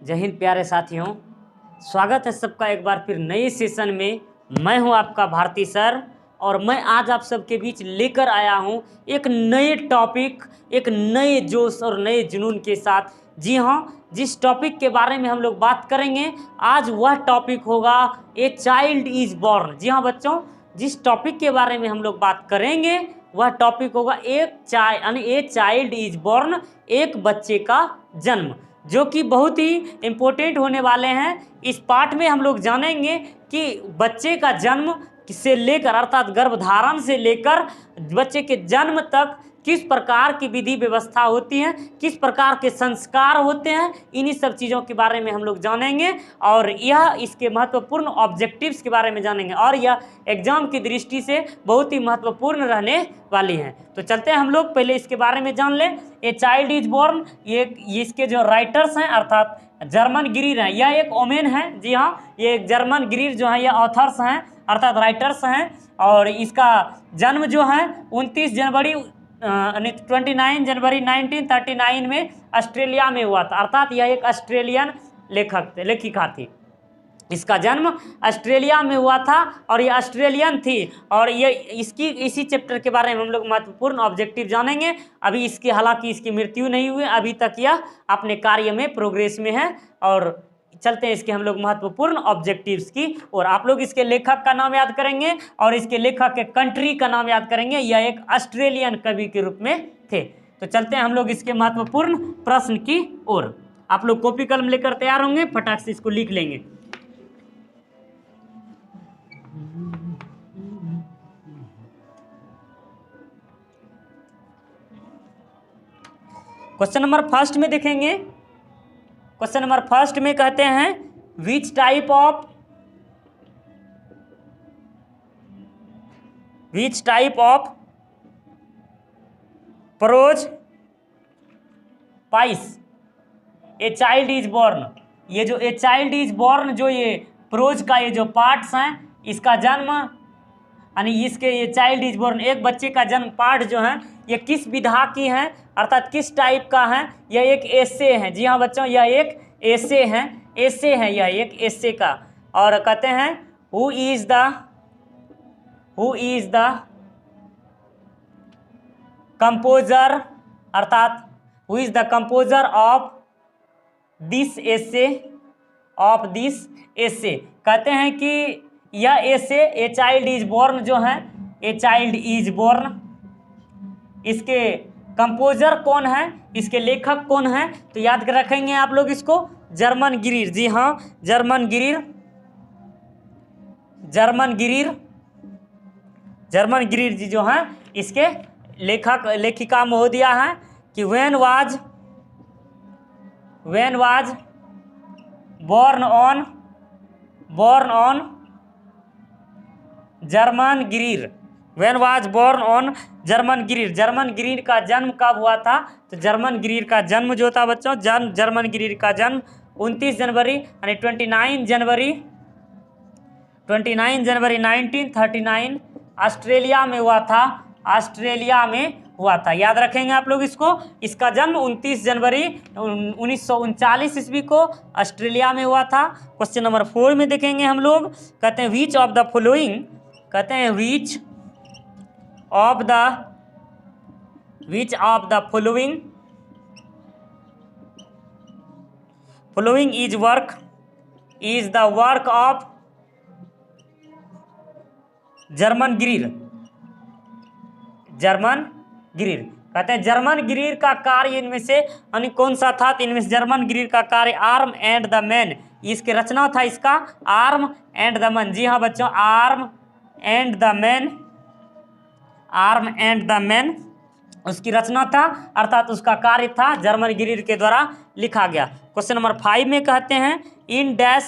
जय हिंद प्यारे साथियों, स्वागत है सबका एक बार फिर नए सेशन में। मैं हूं आपका भारती सर और मैं आज आप सबके बीच लेकर आया हूं एक नए टॉपिक, एक नए जोश और नए जुनून के साथ। जी हां, जिस टॉपिक के बारे में हम लोग बात करेंगे आज वह टॉपिक होगा ए चाइल्ड इज बॉर्न। जी हाँ बच्चों, जिस टॉपिक के बारे में हम लोग बात करेंगे वह टॉपिक होगा ए चाइल्ड इज बॉर्न, एक बच्चे का जन्म, जो कि बहुत ही इम्पोर्टेंट होने वाले हैं। इस पार्ट में हम लोग जानेंगे कि बच्चे का जन्म से लेकर अर्थात गर्भधारण से लेकर बच्चे के जन्म तक किस प्रकार की विधि व्यवस्था होती है, किस प्रकार के संस्कार होते हैं, इन्हीं सब चीज़ों के बारे में हम लोग जानेंगे और यह इसके महत्वपूर्ण ऑब्जेक्टिव्स के बारे में जानेंगे और यह एग्जाम की दृष्टि से बहुत ही महत्वपूर्ण रहने वाली हैं। तो चलते हैं हम लोग पहले इसके बारे में जान लें। ए चाइल्ड इज बॉर्न, ये इसके जो राइटर्स हैं अर्थात जर्मन ग्रीर हैं, यह एक ओमेन है। जी हाँ, ये एक जर्मन ग्रीर जो है ये ऑथर्स हैं अर्थात राइटर्स हैं और इसका जन्म जो है 29 जनवरी 1939 में ऑस्ट्रेलिया में हुआ था, अर्थात यह एक ऑस्ट्रेलियन लेखिका थी। इसका जन्म ऑस्ट्रेलिया में हुआ था और ये ऑस्ट्रेलियन थी और ये इसी चैप्टर के बारे में हम लोग महत्वपूर्ण ऑब्जेक्टिव जानेंगे। अभी इसकी हालांकि इसकी मृत्यु नहीं हुई, अभी तक यह अपने कार्य में प्रोग्रेस में है। और चलते हैं इसके हम लोग महत्वपूर्ण ऑब्जेक्टिव्स की और आप लोग इसके लेखक का नाम याद करेंगे और इसके लेखक के कंट्री का नाम याद करेंगे। यह एक ऑस्ट्रेलियन कवि के रूप में थे। तो चलते हैं हम लोग इसके महत्वपूर्ण प्रश्न की ओर। आप लोग कॉपी कलम लेकर तैयार होंगे, फटाक से इसको लिख लेंगे। क्वेश्चन नंबर फर्स्ट में देखेंगे। क्वेश्चन नंबर फर्स्ट में कहते हैं which type of pros price A child is born. ये जो ए चाइल्ड इज बॉर्न, जो ये प्रोज का ये जो पार्ट्स हैं, इसका जन्म यानी इसके ये चाइल्ड इज बॉर्न एक बच्चे का जन्म पाठ जो है ये किस विधा की है अर्थात किस टाइप का है। यह एक एसे है। जी हाँ बच्चों, यह एक एसे है, यह एक एसे का। और कहते हैं हु इज द कंपोजर अर्थात who is the composer of this एसे। कहते हैं कि यह एसे ए चाइल्ड इज बॉर्न जो है, ए चाइल्ड इज बॉर्न, इसके कंपोजर कौन है, इसके लेखक कौन है, तो याद कर रखेंगे आप लोग इसको जर्मन ग्रीर। जी हाँ, जर्मन ग्रीर जी जो हैं इसके लेखिका महोदया हैं कि when was born on German Greer. German Greer का जन्म कब हुआ था, तो जर्मन ग्रीर का जन्म जो था बच्चों, जर्मन ग्रीर का जन्म 29 जनवरी यानी 29 जनवरी 1939 ऑस्ट्रेलिया में हुआ था। याद रखेंगे आप लोग इसको। इसका जन्म 29 जनवरी 1939 ईस्वी को ऑस्ट्रेलिया में हुआ था। क्वेश्चन नंबर 4 में देखेंगे हम लोग। कहते हैं which of the following is the work of German Greer. कहते हैं जर्मन ग्रीर का कार्य इनमें से यानी कौन सा था, तो इनमें से जर्मन ग्रीर का कार्य आर्म एंड द मैन, इसके रचना था इसका आर्म एंड द मैन। जी हाँ बच्चों, आर्म एंड द मैन उसकी रचना था अर्थात उसका कार्य था, जर्मन ग्रीर के द्वारा लिखा गया। क्वेश्चन नंबर 5 में कहते हैं in dash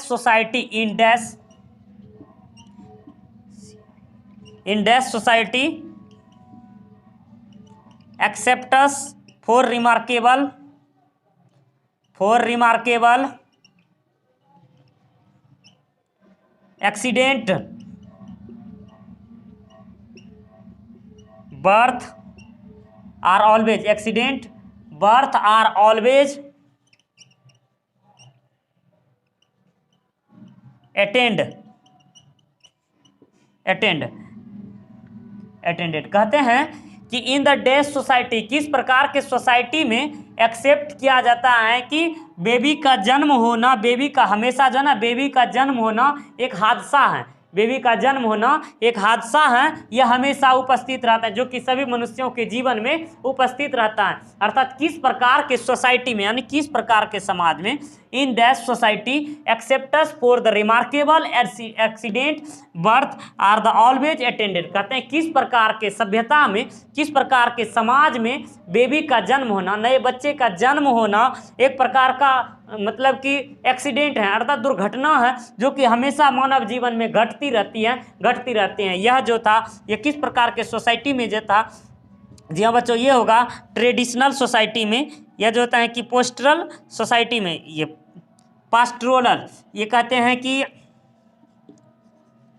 society excepts for remarkable accident birth are always attended कहते हैं कि इन द डैश सोसाइटी, किस प्रकार के सोसाइटी में एक्सेप्ट किया जाता है कि बेबी का जन्म होना, बेबी का हमेशा जो है ना, बेबी का जन्म होना एक हादसा है, बेबी का जन्म होना एक हादसा है, यह हमेशा उपस्थित रहता है, जो कि सभी मनुष्यों के जीवन में उपस्थित रहता है। अर्थात किस प्रकार के सोसाइटी में, यानी किस प्रकार के समाज में, in dash society excepts for the remarkable accident birth are the always attended. कहते हैं किस प्रकार के सभ्यता में, किस प्रकार के समाज में बेबी का जन्म होना, नए बच्चे का जन्म होना एक प्रकार का मतलब कि एक्सीडेंट है, अर्थात दुर्घटना है, जो कि हमेशा मानव जीवन में घटती रहती हैं। यह जो था, यह किस प्रकार के सोसाइटी में जो था, जी हाँ बच्चों, ये होगा ट्रेडिशनल सोसाइटी में, यह जो होता है कि पोस्टरल सोसाइटी में, ये पास्टोरल, ये कहते हैं कि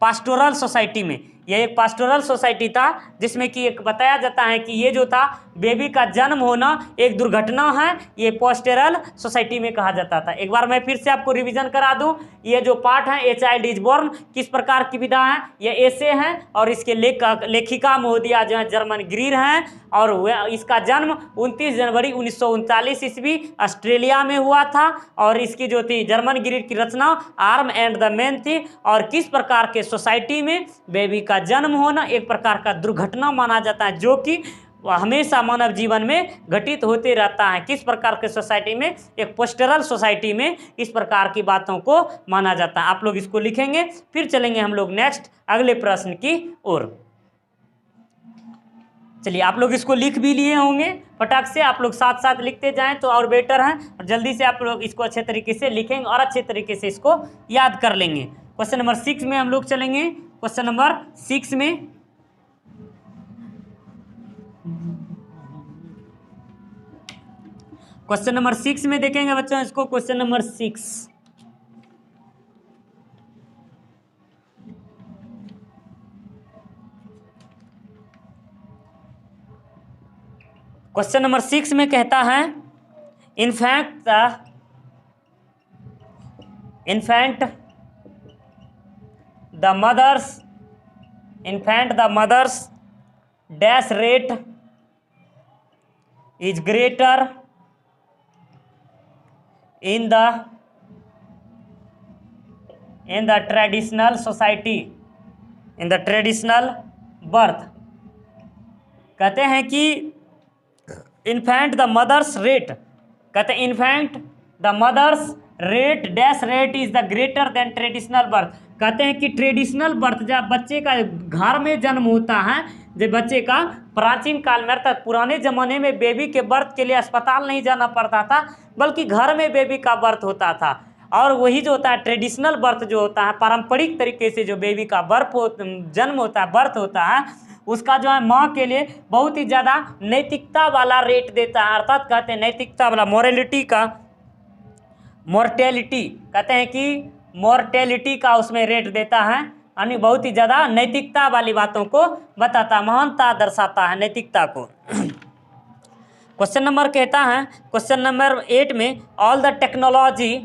पास्टोरल सोसाइटी में, यह एक पास्टोरल सोसाइटी था जिसमें कि एक बताया जाता है कि ये जो था बेबी का जन्म होना एक दुर्घटना है, ये पास्टोरल सोसाइटी में कहा जाता था। एक बार मैं फिर से आपको रिवीजन करा दूं, ये जो पार्ट है ए चाइल्ड इज बोर्न, किस प्रकार की विधा है, ये ऐसे है और इसके लेखिका महोदया जो है जर्मन ग्रीर हैं, और इसका जन्म 29 जनवरी 1939 ईस्वी ऑस्ट्रेलिया में हुआ था, और इसकी जो थी जर्मन ग्रीर की रचना आर्म एंड द मैन थी। और किस प्रकार के सोसाइटी में बेबी का जन्म होना एक प्रकार का दुर्घटना माना जाता है, जो कि हमेशा मानव जीवन में घटित होते रहता है। किस प्रकार के सोसाइटी में, एक पोस्टरल सोसाइटी में इस प्रकार की बातों को माना जाता है। आप लोग इसको लिखेंगे, फिर चलेंगे हम लोग नेक्स्ट अगले प्रश्न की ओर। चलिए, आप लोग इसको लिख भी लिए होंगे, फटाक से आप लोग साथ साथ लिखते जाएं तो और बेटर है, और जल्दी से आप लोग इसको अच्छे तरीके से लिखेंगे और अच्छे तरीके से इसको याद कर लेंगे। क्वेश्चन नंबर 6 में हम लोग चलेंगे। क्वेश्चन नंबर 6 में देखेंगे बच्चों इसको। क्वेश्चन नंबर 6, क्वेश्चन नंबर 6 में कहता है in fact the mother's dash rate is greater in the traditional society, in the traditional birth। कहते हैं कि इन्फेंट द मदर्स रेट, कहते हैं infant the mother's rate dash rate is the greater than traditional birth. कहते हैं कि traditional birth, जब बच्चे का घर में जन्म होता है, जब बच्चे का प्राचीन काल में अर्थात पुराने ज़माने में बेबी के बर्थ के लिए अस्पताल नहीं जाना पड़ता था, बल्कि घर में बेबी का बर्थ होता था। और वही जो होता है ट्रेडिशनल बर्थ जो होता है, पारंपरिक तरीके से जो बेबी का जन्म होता है, बर्थ होता है, उसका जो है माँ के लिए बहुत ही ज़्यादा नैतिकता वाला रेट देता है। अर्थात कहते हैं नैतिकता वाला, मोर्टेलिटी कहते हैं कि मोर्टेलिटी का उसमें रेट देता है, यानी बहुत ही ज़्यादा नैतिकता वाली बातों को बताता, महानता दर्शाता है नैतिकता को। क्वेश्चन नंबर कहता है, क्वेश्चन नंबर 8 में all the technology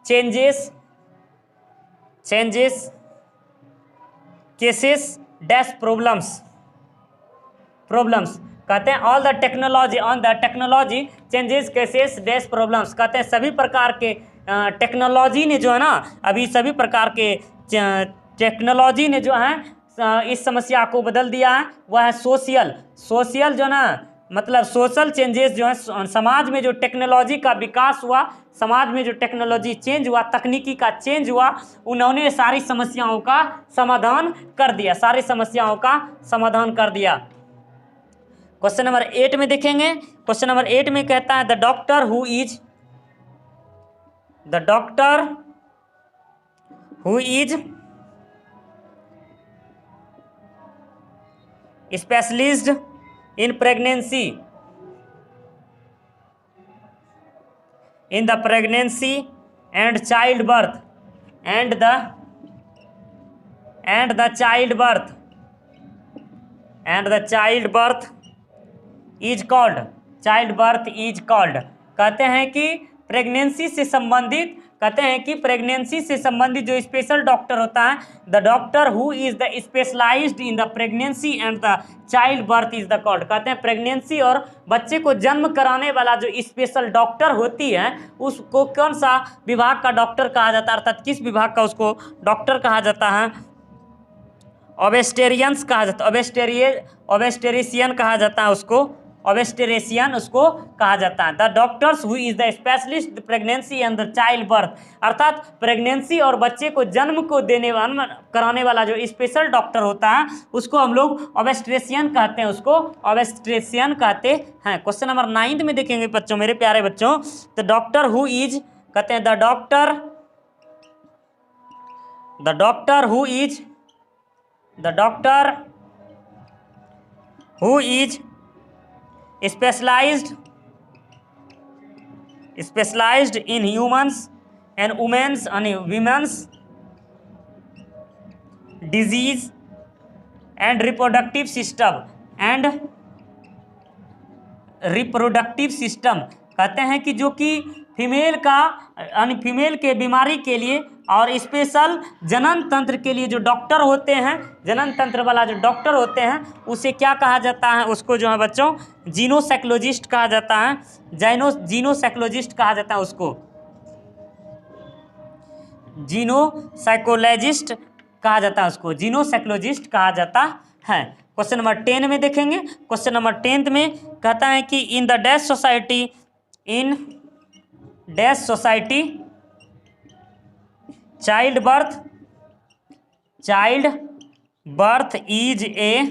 changes cases dash problems. कहते हैं on the technology changes cases dash problems. कहते हैं सभी प्रकार के टेक्नोलॉजी ने जो है ना, अभी सभी प्रकार के टेक्नोलॉजी ने जो है इस समस्या को बदल दिया है। वह है सोशल जो ना, मतलब सोशल चेंजेस जो है, समाज में जो टेक्नोलॉजी का विकास हुआ, समाज में जो टेक्नोलॉजी चेंज हुआ, तकनीकी का चेंज हुआ, उन्होंने सारी समस्याओं का समाधान कर दिया। क्वेश्चन नंबर 8 में देखेंगे। क्वेश्चन नंबर 8 में कहता है the doctor who is specialist in pregnancy and child birth is called child birth is called. कहते हैं कि प्रेगनेंसी से संबंधित, कहते हैं कि प्रेगनेंसी से संबंधित जो स्पेशल डॉक्टर होता है, the doctor who is the specialized in the pregnancy and the child birth is the called. कहते हैं प्रेगनेंसी और बच्चे को जन्म कराने वाला जो स्पेशल डॉक्टर होती है उसको कौन सा विभाग का डॉक्टर कहा जाता है, अर्थात किस विभाग का उसको डॉक्टर कहा जाता है? ऑबस्टेरियंस कहा जाता है, ऑबस्टेरिशियन कहा जाता है उसको, ऑबस्टेरेशियन उसको कहा जाता है। The doctors who is the specialist pregnancy and the child birth, अर्थात प्रेगनेंसी और बच्चे को जन्म को देने वाला कराने वाला जो स्पेशल डॉक्टर होता है उसको हम लोग ऑबस्ट्रेशियन कहते हैं, उसको ऑबस्ट्रेशियन कहते हैं। क्वेश्चन नंबर 9 में देखेंगे बच्चों, मेरे प्यारे बच्चों, द डॉक्टर हु इज, कहते हैं the doctor who is specialized in humans and women's disease and reproductive system, कहते हैं कि जो कि फीमेल के बीमारी के लिए और स्पेशल जनन तंत्र के लिए जो डॉक्टर होते हैं, जनन तंत्र वाला जो डॉक्टर होते हैं उसे क्या कहा जाता है? उसको जो है बच्चों जीनोसाइकोलॉजिस्ट कहा जाता है, जीनोसाइकोलॉजिस्ट कहा जाता है, उसको जीनोसाइकोलॉजिस्ट कहा जाता है, उसको जीनोसाइकोलॉजिस्ट कहा जाता है। क्वेश्चन नंबर 10 में देखेंगे। क्वेश्चन नंबर 10 में कहता है कि इन dash society child birth is a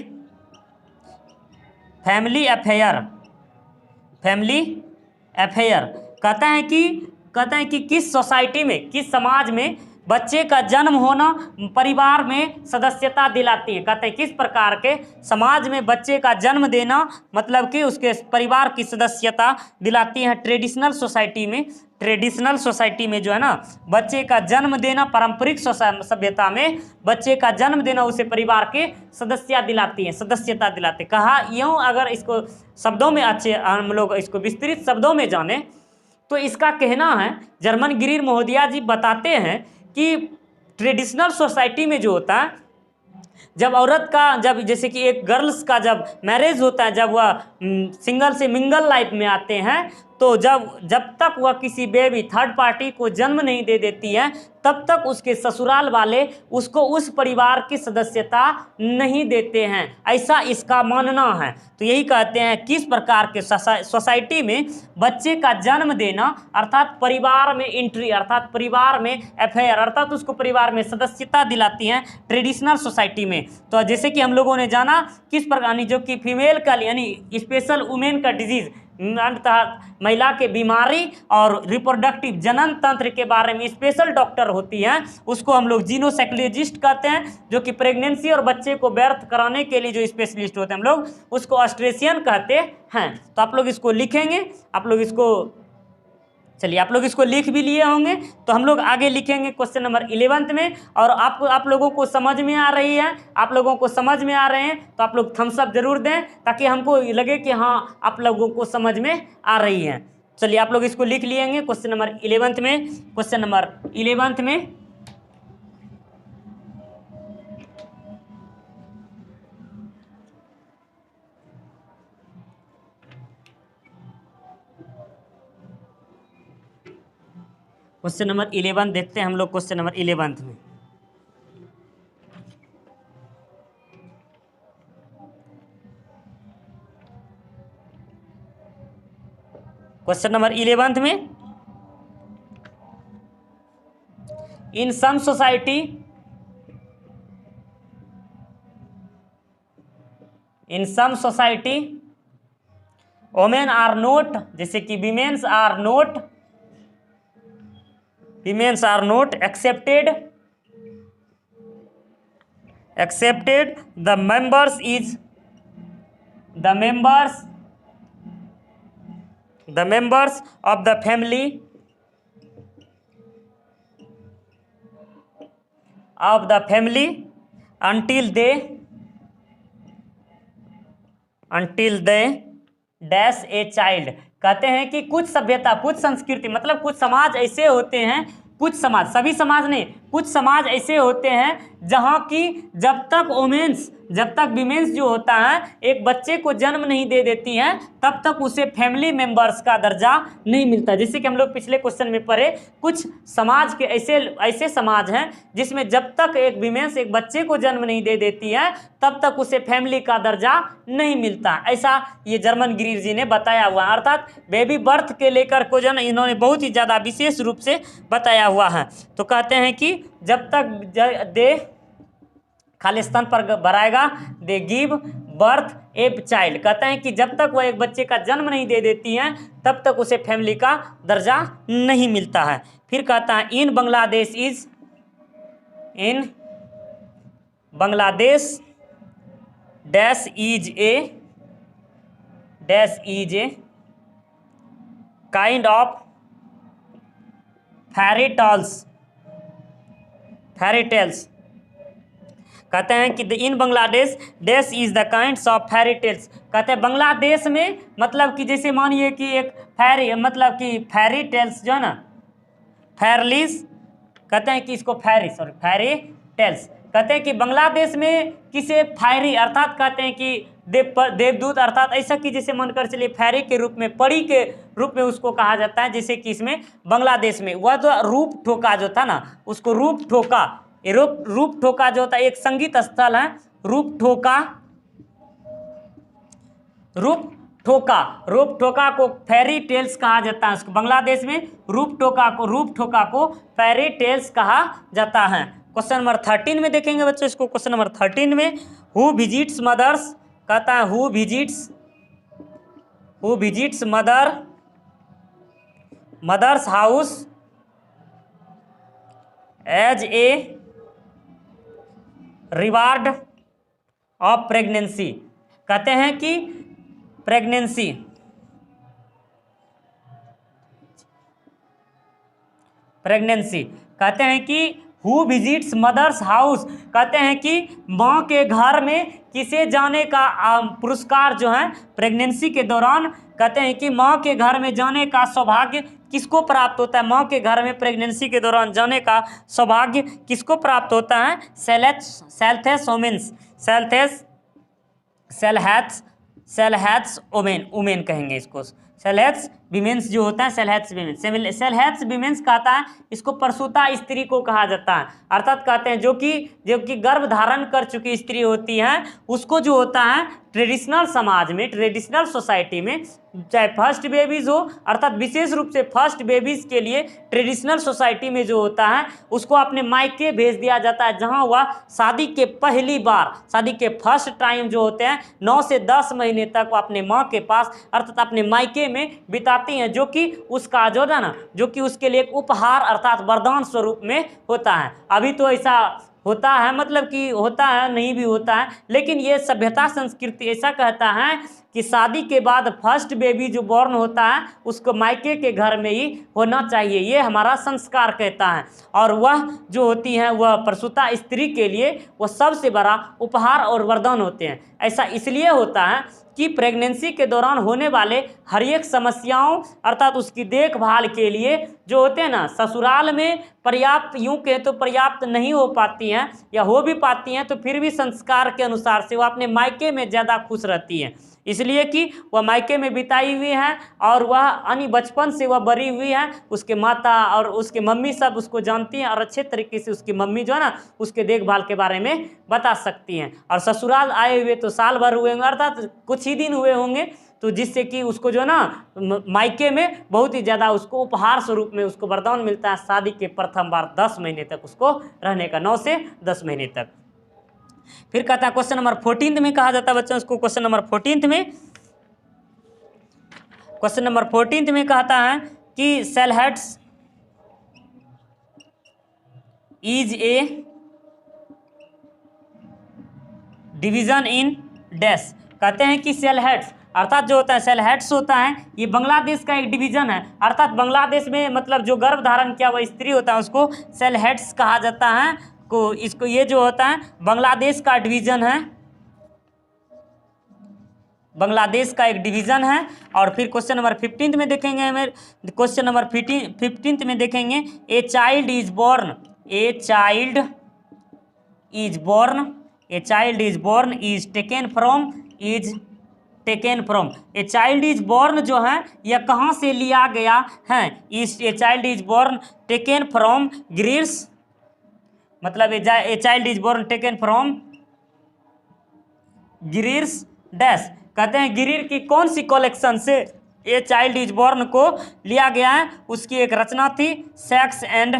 family affair. कहता है कि किस सोसाइटी में, किस समाज में बच्चे का जन्म होना परिवार में सदस्यता दिलाती है। कहते हैं किस प्रकार के समाज में बच्चे का जन्म देना मतलब कि उसके परिवार की सदस्यता दिलाती है। ट्रेडिशनल सोसाइटी में जो है ना बच्चे का जन्म देना, पारंपरिक सभ्यता में बच्चे का जन्म देना उसे परिवार के सदस्यता दिलाते हैं। कहा यूँ अगर इसको शब्दों में अच्छे हम लोग इसको विस्तृत शब्दों में जाने तो इसका कहना है, जर्मन ग्रीर महोदया जी बताते हैं कि ट्रेडिशनल सोसाइटी में जो होता है, जब औरत का, जब जैसे कि एक गर्ल्स का जब मैरिज होता है, जब वह सिंगल से मिंगल लाइफ में आते हैं, तो जब तक वह किसी बेबी थर्ड पार्टी को जन्म नहीं दे देती है तब तक उसके ससुराल वाले उसको उस परिवार की सदस्यता नहीं देते हैं, ऐसा इसका मानना है। तो यही कहते हैं किस प्रकार के सोसाइटी में बच्चे का जन्म देना अर्थात परिवार में एंट्री, अर्थात परिवार में अफेयर, अर्थात उसको परिवार में सदस्यता दिलाती हैं ट्रेडिशनल सोसाइटी में। तो जैसे कि हम लोगों ने जाना किस प्रकार जो कि फीमेल का यानी स्पेशल वुमेन का डिजीज, महिला के बीमारी और रिप्रोडक्टिव जनन तंत्र के बारे में स्पेशल डॉक्टर होती हैं उसको हम लोग जीनोसाइकोलॉजिस्ट कहते हैं, जो कि प्रेगनेंसी और बच्चे को बर्थ कराने के लिए जो स्पेशलिस्ट होते हैं हम लोग उसको ऑस्ट्रेशियन कहते हैं। तो आप लोग इसको लिखेंगे, आप लोग इसको लिख भी लिए होंगे। तो हम लोग आगे लिखेंगे क्वेश्चन नंबर 11 में। और आप लोगों को समझ में आ रही है, आप लोगों को समझ में आ रहे हैं तो आप लोग थम्स अप जरूर दें ताकि हमको लगे कि हाँ आप लोगों को समझ में आ रही है। चलिए आप लोग इसको लिख लिएंगे क्वेश्चन नंबर 11 में। क्वेश्चन नंबर 11 में क्वेश्चन नंबर 11 देखते हैं हम लोग। क्वेश्चन नंबर 11 में क्वेश्चन नंबर 11 में in some society women are not, जैसे कि women's are not accepted the members of the family until they dash a child. कहते हैं कि कुछ सभ्यता, कुछ संस्कृति, मतलब कुछ समाज ऐसे होते हैं, कुछ समाज, सभी समाज नहीं, कुछ समाज ऐसे होते हैं जहाँ की जब तक विमेंस जो होता है एक बच्चे को जन्म नहीं दे देती हैं तब तक उसे फैमिली मेंबर्स का दर्जा नहीं मिलता। जैसे कि हम लोग पिछले क्वेश्चन में पढ़े, कुछ समाज के ऐसे समाज हैं जिसमें जब तक एक विमेंस एक बच्चे को जन्म नहीं दे देती है तब तक उसे फैमिली का दर्जा नहीं मिलता। ऐसा ये जर्मन ग्रीर जी ने बताया हुआ, अर्थात बेबी बर्थ के लेकर को जो है इन्होंने बहुत ही ज़्यादा विशेष रूप से बताया हुआ है। तो कहते हैं कि जब तक दे खाली स्तन पर भराएगा, they give birth a child. कहते हैं कि जब तक वह एक बच्चे का जन्म नहीं दे देती हैं तब तक उसे फैमिली का दर्जा नहीं मिलता है। फिर कहता है in Bangladesh dash is a kind of fairy tales। कहते हैं कि in Bangladesh dash is the kinds of fairy tales. कहते हैं बांग्लादेश में, मतलब कि जैसे मानिए कि एक फेरी टेल्स जो है ना, फेरलिस, कहते हैं कि इसको फेरी टेल्स। कहते हैं कि बांग्लादेश में किसे फैरी, अर्थात कहते हैं कि देवदूत, अर्थात ऐसा कि जैसे मानकर चलिए फैरी के रूप में, परी के रूप में उसको कहा जाता है। जैसे कि इसमें बांग्लादेश में वह तो रूप ठोका जो था ना, उसको रूप ठोका जो होता है एक संगीत स्थल है, रूप ठोका को फेरी टेल्स कहा जाता है। उसको बांग्लादेश में रूप ठोका को फेरी टेल्स कहा जाता है। क्वेश्चन नंबर 13 में देखेंगे बच्चों इसको। क्वेश्चन नंबर 13 में हु विजिट्स मदर्स, कहता है who visits mother's house as a reward of pregnancy. कहते हैं कि प्रेगनेंसी कहते हैं कि हु विजिट्स मदर्स हाउस, कहते हैं कि माँ के घर में किसे जाने का पुरस्कार जो है प्रेगनेंसी के दौरान, कहते हैं कि माँ के घर में जाने का सौभाग्य किसको प्राप्त होता है, माँ के घर में प्रेगनेंसी के दौरान जाने का सौभाग्य किसको प्राप्त होता है, सेलहैथ्स वुमेन कहेंगे इसको। सेलहैथ्स विमेंस जो होता है, सेलहैथ्स विमेंस कहता है इसको प्रसूता स्त्री को कहा जाता है। अर्थात कहते हैं जो कि गर्भ धारण कर चुकी स्त्री होती है उसको जो होता है ट्रेडिशनल समाज में, ट्रेडिशनल सोसाइटी में, चाहे फर्स्ट बेबीज हो, अर्थात विशेष रूप से फर्स्ट बेबीज के लिए ट्रेडिशनल सोसाइटी में जो होता है उसको अपने मायके भेज दिया जाता है, जहां वह शादी के पहली बार, शादी के फर्स्ट टाइम जो होते हैं 9 से 10 महीने तक वो अपने माँ के पास अर्थात अपने मायके में बिताती हैं, जो कि उसका जो है ना, जो कि उसके लिए एक उपहार अर्थात वरदान स्वरूप में होता है। अभी तो ऐसा होता है, मतलब कि होता है, नहीं भी होता है, लेकिन ये सभ्यता संस्कृति ऐसा कहता है कि शादी के बाद फर्स्ट बेबी जो बॉर्न होता है उसको मायके के घर में ही होना चाहिए, ये हमारा संस्कार कहता है। और वह जो होती है वह प्रसूता स्त्री के लिए वह सबसे बड़ा उपहार और वरदान होते हैं। ऐसा इसलिए होता है कि प्रेगनेंसी के दौरान होने वाले हर एक समस्याओं अर्थात उसकी देखभाल के लिए जो होते हैं ना, ससुराल में पर्याप्त, यूँ कहें तो पर्याप्त नहीं हो पाती हैं, या हो भी पाती हैं तो फिर भी संस्कार के अनुसार से वह अपने मायके में ज़्यादा खुश रहती हैं, इसलिए कि वह मायके में बिताई हुई है और वह यानी बचपन से वह बड़ी हुई है। उसके माता और उसके मम्मी सब उसको जानती हैं और अच्छे तरीके से उसकी मम्मी जो है ना उसके देखभाल के बारे में बता सकती हैं। और ससुराल आए हुए तो साल भर हुए होंगे, अर्थात कुछ ही दिन हुए होंगे, तो जिससे कि उसको जो है ना मायके में बहुत ही ज़्यादा उसको उपहार स्वरूप में उसको वरदान मिलता है शादी के प्रथम बार 10 महीने तक उसको रहने का, 9 से 10 महीने तक। फिर कहता है क्वेश्चन नंबर 14 में कहा जाता है बच्चों उसको, क्वेश्चन नंबर 14 में कहता है कि Sylhet's is a division in dash. कहते हैं कि सेलहैथ्स अर्थात जो होता है सेलहैथ्स होता है ये बांग्लादेश का एक डिवीजन है, अर्थात बांग्लादेश में मतलब जो गर्भ धारण किया वह स्त्री होता है उसको सेलहैथ्स कहा जाता है को। इसको ये जो होता है बांग्लादेश का डिवीजन है, बांग्लादेश का एक डिवीज़न है। और फिर क्वेश्चन नंबर 15 में देखेंगे हमें, क्वेश्चन नंबर 15 में देखेंगे, a child is born, a child is born, a child is born is taken from, is taken from, a child is born जो है यह कहाँ से लिया गया है, इस a child is born taken from Greece, मतलब a child is born taken from गिरीर्स डैश, कहते हैं गिरीर की कौन सी कलेक्शन से ए चाइल्ड इज बोर्न को लिया गया है। उसकी एक रचना थी sex and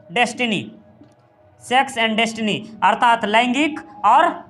destiny, sex and destiny, अर्थात लैंगिक और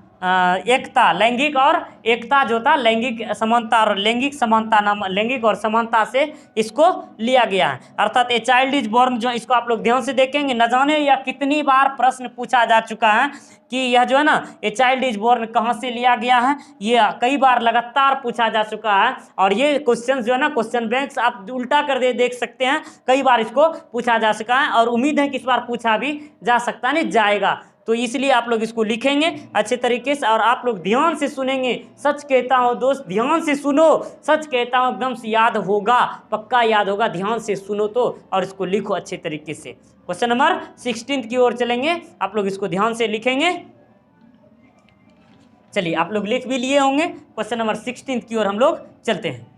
एकता, लैंगिक और एकता जो था, लैंगिक समानता और लैंगिक समानता नाम, लैंगिक और समानता से इसको लिया गया है। अर्थात ए चाइल्ड इज बोर्न जो, इसको आप लोग ध्यान से देखेंगे, न जाने यह कितनी बार प्रश्न पूछा जा चुका है कि यह जो है ना ए चाइल्ड इज बोर्न कहाँ से लिया गया है, ये कई बार लगातार पूछा जा चुका है। और ये क्वेश्चन जो है ना, क्वेश्चन बैंक आप उल्टा कर दे देख सकते हैं, कई बार इसको पूछा जा चुका है और उम्मीद है कि इस बार पूछा भी जा सकता नहीं जाएगा। तो इसलिए आप लोग इसको लिखेंगे अच्छे तरीके से और आप लोग ध्यान से सुनेंगे। सच कहता हूँ दोस्त, ध्यान से सुनो, सच कहता हूँ एकदम से याद होगा, पक्का याद होगा, ध्यान से सुनो तो, और इसको लिखो अच्छे तरीके से। क्वेश्चन नंबर 16 की ओर चलेंगे, आप लोग इसको ध्यान से लिखेंगे। चलिए आप लोग लिख भी लिए होंगे, क्वेश्चन नंबर 16 की ओर हम लोग चलते हैं।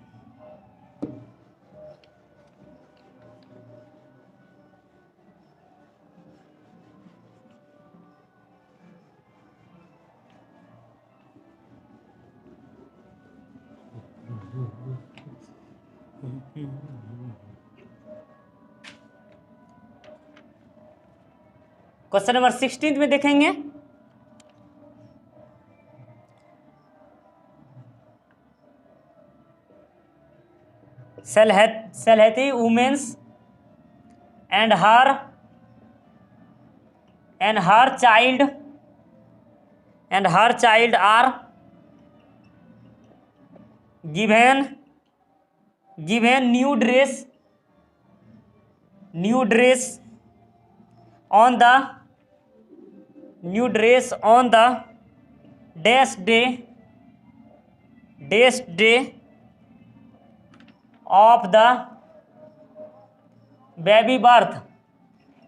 क्वेश्चन नंबर 16 में देखेंगे, Sylheti womens and her child are given new dress on the dash day of the baby birth,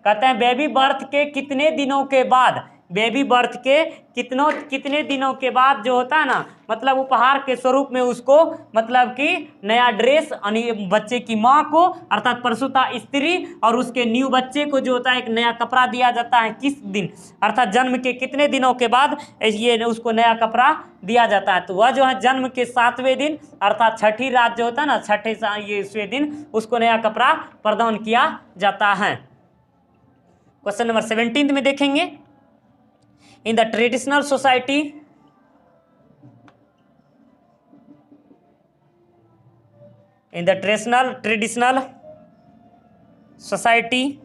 कहते हैं बेबी बर्थ के कितने दिनों के बाद, बेबी बर्थ के कितने दिनों के बाद जो होता है ना, मतलब उपहार के स्वरूप में उसको, मतलब कि नया ड्रेस, यानी बच्चे की माँ को अर्थात प्रसूता स्त्री और उसके न्यू बच्चे को जो होता है एक नया कपड़ा दिया जाता है। किस दिन, अर्थात जन्म के कितने दिनों के बाद ये उसको नया कपड़ा दिया जाता है। तो वह जो है जन्म के 7वें दिन अर्थात छठी रात जो होता है ना, छठे ये दिन उसको नया कपड़ा प्रदान किया जाता है। क्वेश्चन नंबर 17 में देखेंगे, in the traditional society, in the traditional society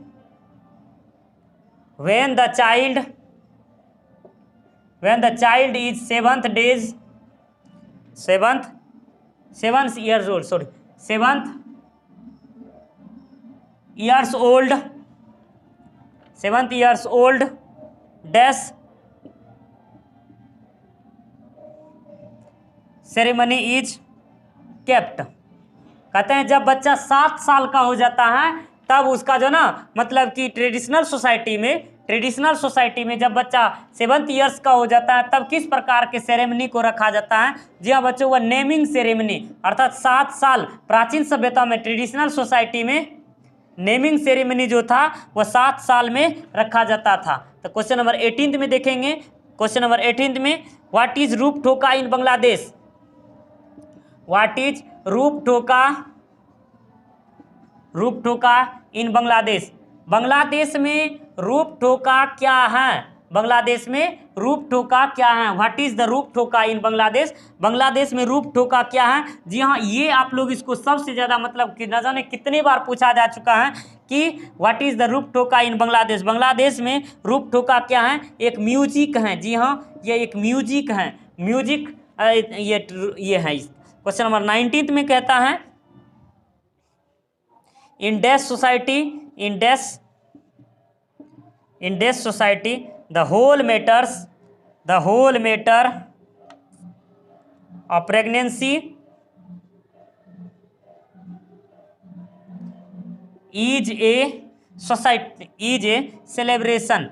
when the child is 7 years old, 7 years old dash ceremony is kept, कहते हैं जब बच्चा 7 साल का हो जाता है तब उसका जो ना, मतलब कि ट्रेडिशनल सोसाइटी में जब बच्चा 7 ईयर्स का हो जाता है तब किस प्रकार के सेरेमनी को रखा जाता है। जी हाँ बच्चों, वह नेमिंग सेरेमनी, अर्थात 7 साल प्राचीन सभ्यता में ट्रेडिशनल सोसाइटी में नेमिंग सेरेमनी जो था वह 7 साल में रखा जाता था। तो क्वेश्चन नंबर 18 में देखेंगे, क्वेश्चन नंबर 18 में, व्हाट इज रूप ठोका इन बांग्लादेश, व्हाट इज रूप ठोका इन बांग्लादेश, बांग्लादेश में रूप ठोका क्या है, बांग्लादेश में रूप ठोका क्या है, व्हाट इज द रूप ठोका इन बांग्लादेश, बांग्लादेश में रूप ठोका क्या है। जी हाँ, ये आप लोग इसको सबसे ज़्यादा मतलब कि न जाने कितने बार पूछा जा चुका है कि व्हाट इज द रूप ठोका इन बांग्लादेश, बांग्लादेश में रूप ठोका क्या है, एक म्यूजिक है। जी हाँ, ये एक म्यूजिक है, म्यूजिक ये है। क्वेश्चन नंबर 19 में कहता है, in dash society the whole matter of pregnancy is a society is a celebration.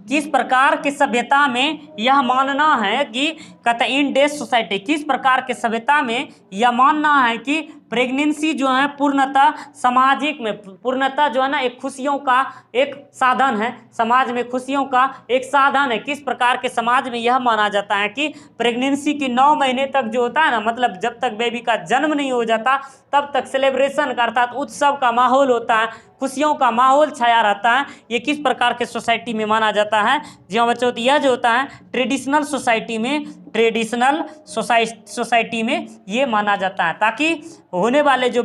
किस प्रकार के सभ्यता में यह मानना है कि कहते हैं इन डेज सोसाइटी, किस प्रकार के सभ्यता में यह मानना है कि प्रेगनेंसी जो है पूर्णतः सामाजिक में, पूर्णतः जो है ना एक खुशियों का एक साधन है, समाज में खुशियों का एक साधन है। किस प्रकार के समाज में यह माना जाता है कि प्रेगनेंसी की 9 महीने तक जो होता है ना, मतलब जब तक बेबी का जन्म नहीं हो जाता तब तक सेलिब्रेशन का अर्थात उत्सव का माहौल होता है, खुशियों का माहौल छाया रहता है। ये किस प्रकार के सोसाइटी में माना जाता है? जी हाँ बच्चों, यह जो होता है ट्रेडिशनल सोसाइटी में, ट्रेडिशनल सोसाइटी में ये माना जाता है, ताकि होने वाले जो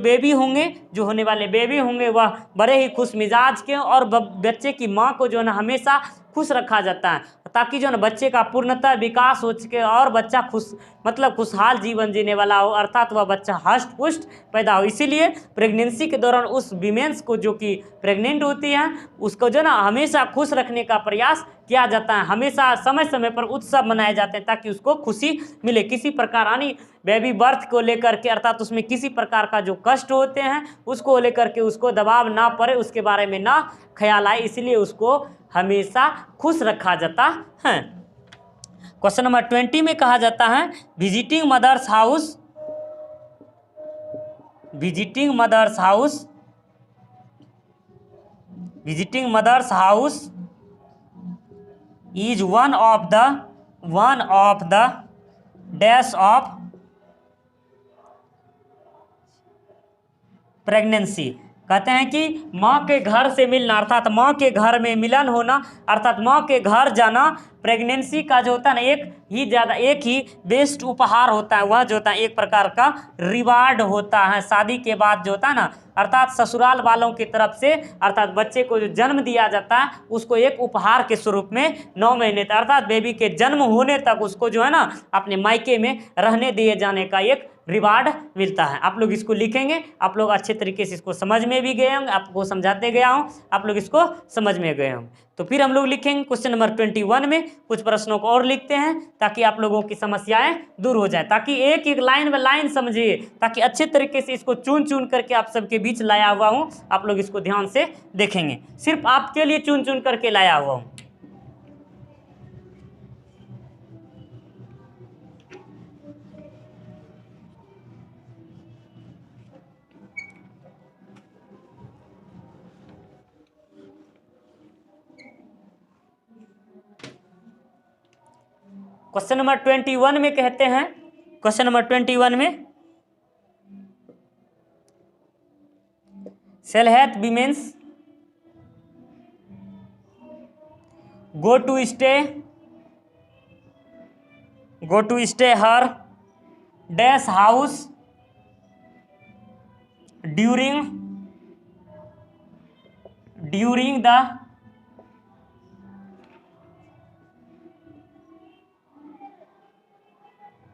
होने वाले बेबी होंगे वह बड़े ही खुश मिजाज के, और बच्चे की माँ को जो है ना हमेशा खुश रखा जाता है, ताकि जो है ना बच्चे का पूर्णतः विकास हो सके और बच्चा खुशहाल जीवन जीने वाला हो, अर्थात वह बच्चा हष्ट पुष्ट पैदा हो। इसीलिए प्रेगनेंसी के दौरान उस विमेंस को जो कि प्रेग्नेंट होती है उसको जो ना हमेशा खुश रखने का प्रयास किया जाता है। हमेशा समय समय पर उत्सव मनाए जाते हैं ताकि उसको खुशी मिले। किसी प्रकार यानी बेबी बर्थ को लेकर के, अर्थात उसमें किसी प्रकार का जो कष्ट होते हैं उसको लेकर के उसको दबाव ना पड़े, उसके बारे में ना ख्याल आए, इसलिए उसको हमेशा खुश रखा जाता है। क्वेश्चन नंबर 20 में कहा जाता है visiting mother's house is one of the dash of pregnancy. कहते हैं कि माँ के घर से मिलना, अर्थात माँ के घर में मिलन होना, अर्थात माँ के घर जाना प्रेगनेंसी का जो होता है ना एक ही बेस्ट उपहार होता है। वह जो होता है एक प्रकार का रिवार्ड होता है शादी के बाद जो होता है ना, अर्थात ससुराल वालों की तरफ से, अर्थात बच्चे को जो जन्म दिया जाता है उसको एक उपहार के स्वरूप में 9 महीने तक, अर्थात बेबी के जन्म होने तक उसको जो है ना अपने मायके में रहने दिए जाने का एक रिवार्ड मिलता है। आप लोग इसको लिखेंगे, आप लोग अच्छे तरीके से इसको समझ में भी गए होंगे, आपको समझाते गया हूँ, आप लोग इसको समझ में गए होंगे। तो फिर हम लोग लिखेंगे क्वेश्चन नंबर 21 में कुछ प्रश्नों को और लिखते हैं ताकि आप लोगों की समस्याएं दूर हो जाए, ताकि एक एक लाइन बाय लाइन समझिए, ताकि अच्छे तरीके से इसको चुन चुन करके आप सबके बीच लाया हुआ हूँ। आप लोग इसको ध्यान से देखेंगे, सिर्फ आपके लिए चुन चुन करके लाया हुआ हूँ। क्वेश्चन नंबर 21 में कहते हैं, क्वेश्चन नंबर 21 में shall hath women's go to stay her dash house during the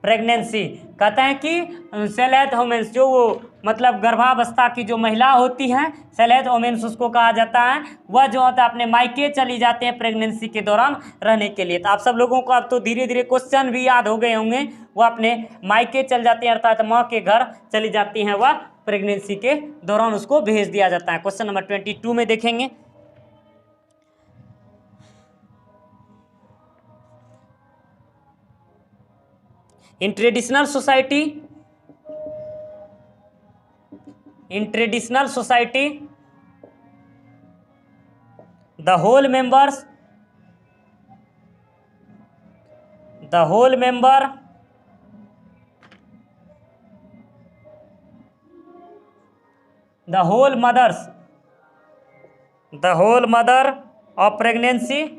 pregnancy. कहते हैं कि सेलेथ वोमेंस, जो वो मतलब गर्भावस्था की जो महिला होती हैं, सेलेथ वोमेंस उसको कहा जाता है, वह जो होता है अपने मायके चली जाते हैं प्रेगनेंसी के दौरान रहने के लिए। तो आप सब लोगों को अब तो धीरे धीरे क्वेश्चन भी याद हो गए होंगे। वह अपने मायके चल जाती हैं, अर्थात माँ के घर चली जाती हैं, वह प्रेगनेंसी के दौरान उसको भेज दिया जाता है। क्वेश्चन नंबर 22 में देखेंगे, In traditional society, the whole member mother of pregnancy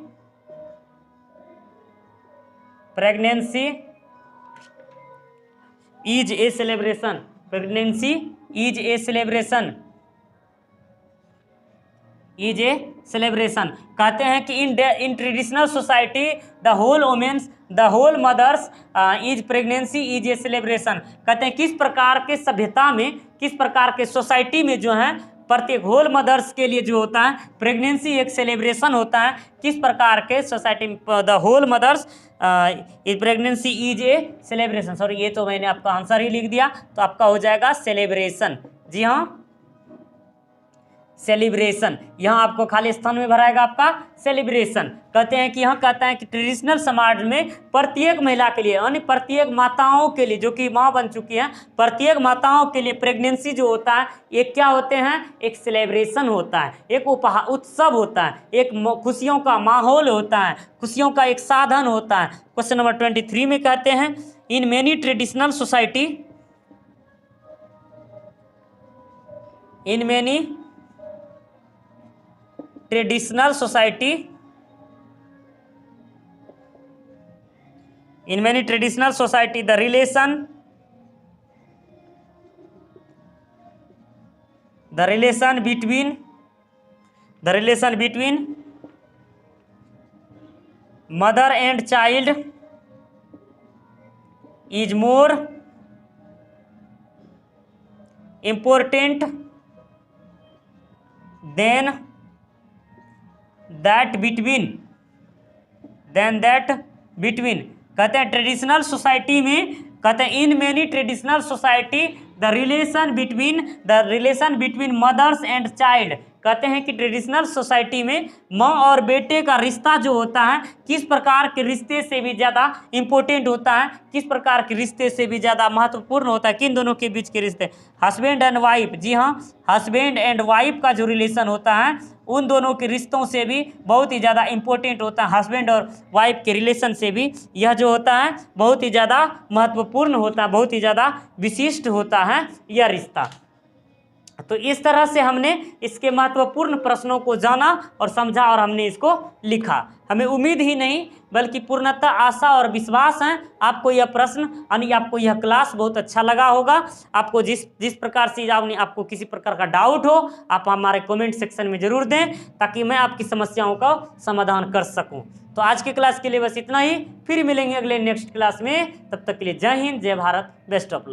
is a celebration. Pregnancy is a celebration. कहते हैं कि in traditional society the whole mother's is pregnancy is a celebration. कहते हैं किस प्रकार के सभ्यता में, किस प्रकार के सोसाइटी में जो है प्रत्येक होल मदर्स के लिए जो होता है प्रेगनेंसी एक सेलिब्रेशन होता है। किस प्रकार के सोसाइटी में the whole mother's pregnancy is a celebration. Sorry, ये तो मैंने आपका आंसर ही लिख दिया, तो आपका हो जाएगा सेलिब्रेशन। जी हाँ, सेलिब्रेशन। यहाँ आपको खाली स्थान में भराएगा आपका सेलिब्रेशन। कहते हैं कि यहाँ कहता है कि ट्रेडिशनल समाज में प्रत्येक महिला के लिए, यानी प्रत्येक माताओं के लिए जो कि माँ बन चुकी हैं, प्रत्येक माताओं के लिए प्रेगनेंसी जो होता है एक क्या होते हैं, एक सेलिब्रेशन होता है, एक उत्सव होता है, एक खुशियों का माहौल होता है, खुशियों का एक साधन होता है। क्वेश्चन नंबर 23 में कहते हैं in many traditional society, in many traditional society, in many traditional society the relation between mother and child is more important than that between कहते हैं ट्रेडिशनल सोसाइटी में, कहते हैं in many traditional society the relation between mothers and child. कहते हैं कि traditional society में माँ और बेटे का रिश्ता जो होता है किस प्रकार के रिश्ते से भी ज़्यादा इम्पोर्टेंट होता है, किस प्रकार के रिश्ते से भी ज़्यादा महत्वपूर्ण होता है। किन दोनों के बीच के रिश्ते, हस्बैंड एंड वाइफ। जी हाँ, हस्बैंड एंड वाइफ का जो रिलेशन होता है उन दोनों के रिश्तों से भी बहुत ही ज़्यादा इम्पोर्टेंट होता है। हस्बैंड और वाइफ के रिलेशन से भी यह जो होता है बहुत ही ज़्यादा महत्वपूर्ण होता है, बहुत ही ज़्यादा विशिष्ट होता है यह रिश्ता। तो इस तरह से हमने इसके महत्वपूर्ण प्रश्नों को जाना और समझा और हमने इसको लिखा। हमें उम्मीद ही नहीं बल्कि पूर्णतः आशा और विश्वास है आपको यह प्रश्न यानी आपको यह क्लास बहुत अच्छा लगा होगा। आपको जिस प्रकार से आपको किसी प्रकार का डाउट हो आप हमारे कमेंट सेक्शन में ज़रूर दें ताकि मैं आपकी समस्याओं का समाधान कर सकूं। तो आज की क्लास के लिए बस इतना ही, फिर मिलेंगे अगले नेक्स्ट क्लास में। तब तक के लिए जय हिंद, जय भारत, बेस्ट ऑफ लक।